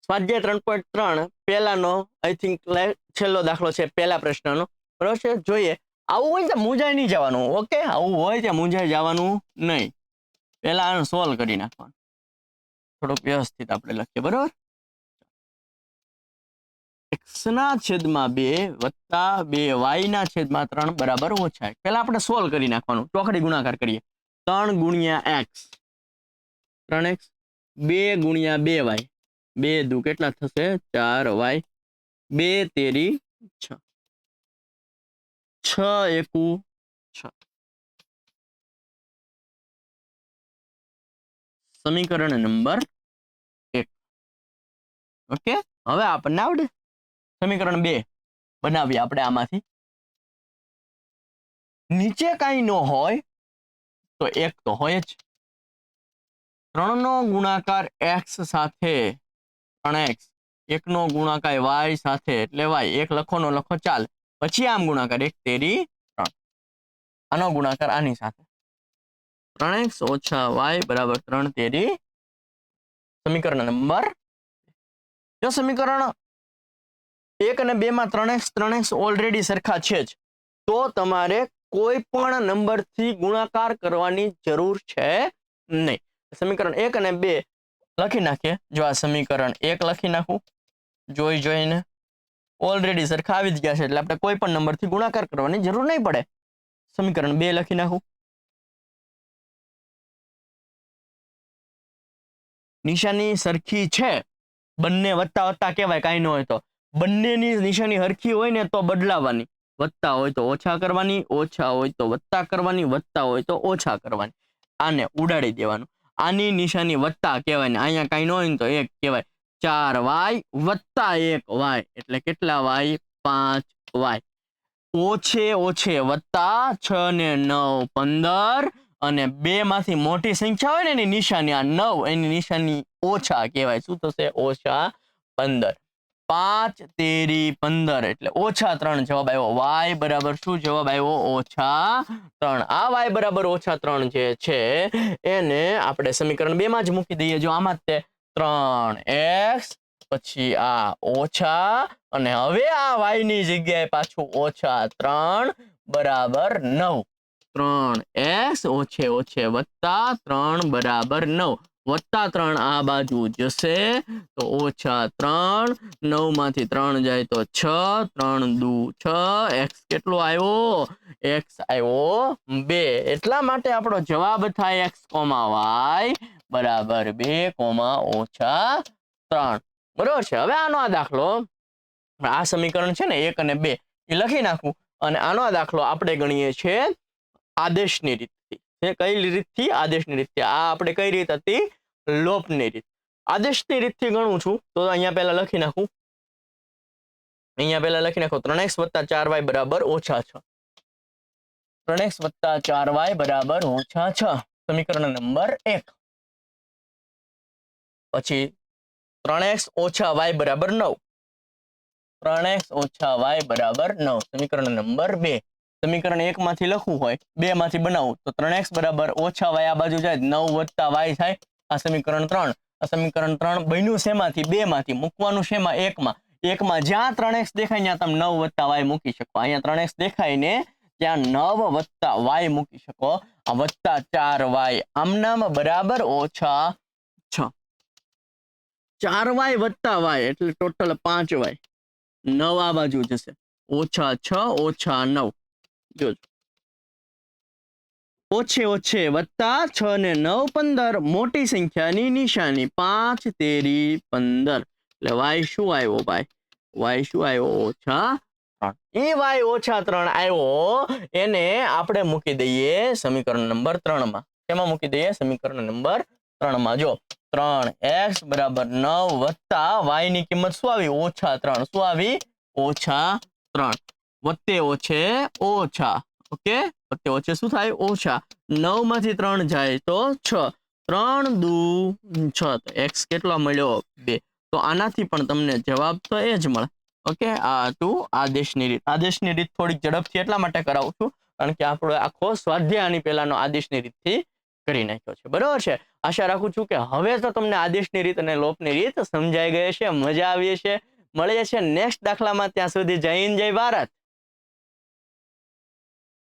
સ્વાધ્યાય 3.3 પહેલાનો I think છેલ્લો દાખલો છે પહેલા પ્રશ્નનો, બરાબર છે? જોઈએ. આવું હોય તો મૂંઝાઈ નહીં જવાનું. ઓકે, આવું હોય તો મૂંઝાઈ જવાનું નહીં. પહેલા આને સોલ્વ કરી નાખવાનું. થોડુંક વ્યવસ્થિત આપણે લખીએ, બરાબર? x ના છેદમાં 2 વત્તા 2y ના છેદમાં 3 બરાબર ઓછા 1. પહેલા આપણે સોલ્વ કરી નાખવાનું. ચોકડી ગુણાકાર કરીએ. 3 ગુણ્યા x 3x, 2 ગુણ્યા 2y 2 દુ કેટલા થશે? 4y, 2 તેરી 6, 6 એકુ 6. સમીકરણ નંબર 1. ઓકે, હવે આપણને આવડે. સમીકરણ 2 બનાવીએ આપણે આમાંથી. નીચે કાંઈ ન હોય તો 1 તો હોય જ. 3 નો ગુણાકાર x સાથે 3x, 1 નો ગુણાકાર y સાથે એટલે y. 1 લખો નો લખો ચાલે. પછી આમ ગુણાકાર 1 તેરી 3. આનો ગુણાકાર આની સાથે 3x ઓછા y બરાબર 3 તેરી. સમીકરણ નંબર, જો સમીકરણ 1 અને 2 માં 3x ઓલરેડી સરખા છે જ, તો તમારે કોઈ પણ નંબરથી ગુણાકાર કરવાની જરૂર છે નહીં. સમીકરણ 1 અને 2 લખી નાખીએ. જો આ સમીકરણ 1 લખી નાખું જોઈને. ઓલરેડી સરખા આવી જ ગયા છે એટલે આપણે કોઈ પણ નંબરથી ગુણાકાર કરવાની જરૂર નહીં પડે. સમીકરણ 2 લખી નાખું. નિશાની સરખી છે, બંને વત્તા વત્તા કહેવાય, કાંઈ ન હોય તો. બંનેની નિશાની સરખી હોય ને તો બદલાવાની. વત્તા હોય તો ઓછા કરવાની, ઓછા હોય તો વત્તા કરવાની, વત્તા હોય તો ઓછા કરવાની. આને ઉડાડી દેવાનું. આની નિશાની વત્તા કહેવાય ને અહીંયા કાંઈ ન હોય ને તો 1 કહેવાય. 4y વત્તા 1y એટલે કેટલા y? 5y. ઓછે ઓછે વત્તા 6 ને 9 15, અને 2 માંથી મોટી સંખ્યા હોય ને એની નિશાની આ 9, એની નિશાની ઓછા કહેવાય. શું થશે? ઓછા 15. 5 તેરી 15 એટલે ઓછા 3 જવાબ આવ્યો. y બરાબર શું જવાબ આવ્યો? ઓછા 3. આ y બરાબર ઓછા 3 જે છે એને આપણે સમીકરણ 2 માં જ મૂકી દઈએ. જો આમાં જ તે 3x પછી આ ઓછા, અને હવે આ y ની જગ્યાએ પાછું ઓછા 3 બરાબર 9. 3x ઓછે ઓછે વત્તા 3 બરાબર 9. વત્તા 3 આ બાજુ જશે તો ઓછા 3. 9 માંથી 3 જાય તો 6. 3 દુ 6. x કેટલો આવ્યો? x આવ્યો 2. એટલા માટે આપણો જવાબ થાય x, y બરાબર 2, ઓછા 3. બરોબર છે. હવે આનો આ દાખલો, આ સમીકરણ છે ને 1 અને 2 એ લખી નાખું, અને આનો આ દાખલો આપણે ગણીએ છીએ આદેશની રીતથી. કઈ રીતથી? આદેશની રીતથી. આ આપણે કઈ રીત હતી? લોપની રીત. આદેશની રીતથી ગણું છું તો અહીંયા પહેલા લખી નાખું. અહીંયા પહેલા લખી નાખો 3x વત્તા 4y બરાબર ઓછા 6. 3x વત્તા 4y બરાબર ઓછા 6. સમીકરણ નંબર 1. પછી 3x ઓછા y બરાબર 9. 3x ઓછા y બરાબર 9. સમીકરણ નંબર 2. સમીકરણ 1 માંથી લખવું હોય, 2 માંથી બનાવું તો 3x બરાબર ઓછા y આ બાજુ જાય 9 વત્તા y થાય. આ સમીકરણ 3. આ સમીકરણ 3 બન્યું શેમાંથી? 2 માંથી. મૂકવાનું શેમાં? 1 માં. 1 માં જ્યાં 3x દેખાય ત્યાં તમે 9 વત્તા y મૂકી શકો. અહીંયા 3x દેખાય ને ત્યાં 9 વત્તા y મૂકી શકો. આ વત્તા 4y આમનામ બરાબર ઓછા 6. 4y વત્તા y એટલે ટોટલ 5y. 9 આ બાજુ જશે. ઓછા 6 ઓછા 9. જોજો. ઓછે ઓછે વત્તા 6 ને 9 15. મોટી સંખ્યાની નિશાની 5 તેરી 15 એટલે y શું આવ્યો ભાઈ? y શું આવ્યો? ઓછા 3. એ y ઓછા 3 આવ્યો એને આપણે મૂકી દઈએ સમીકરણ નંબર 3 માં. કેમાં મૂકી દઈએ? સમીકરણ નંબર 3 માં. જો 3x બરાબર 9 વત્તા y ની કિંમત શું આવી? ઓછા 3. શું આવી? ઓછા 3. વત્તે ઓછે ઓછા. ઓકે, વત્તે ઓછે શું થાય? ઓછા. 9 માંથી 3 જાય તો 6. 3 દુ 6 તો x કેટલો મળ્યો? 2. તો આનાથી પણ તમને જવાબ તો એ જ મળે. ઓકે, આ હતું આદેશની રીત. આદેશની રીત થોડીક ઝડપથી એટલા માટે કરાવું છું કારણ કે આપણો આખો સ્વાધ્યાય આની પહેલાનો આદેશની રીતથી કરી નાખ્યો છે. બરોબર છે. આશા રાખું છું કે હવે તો તમને આદેશની રીત અને લોપની રીત સમજાઈ ગઈ છે, મજા આવી છે. મળીએ છીએ નેક્સ્ટ દાખલામાં. ત્યાં સુધી જય હિન્દ, જય ભારત.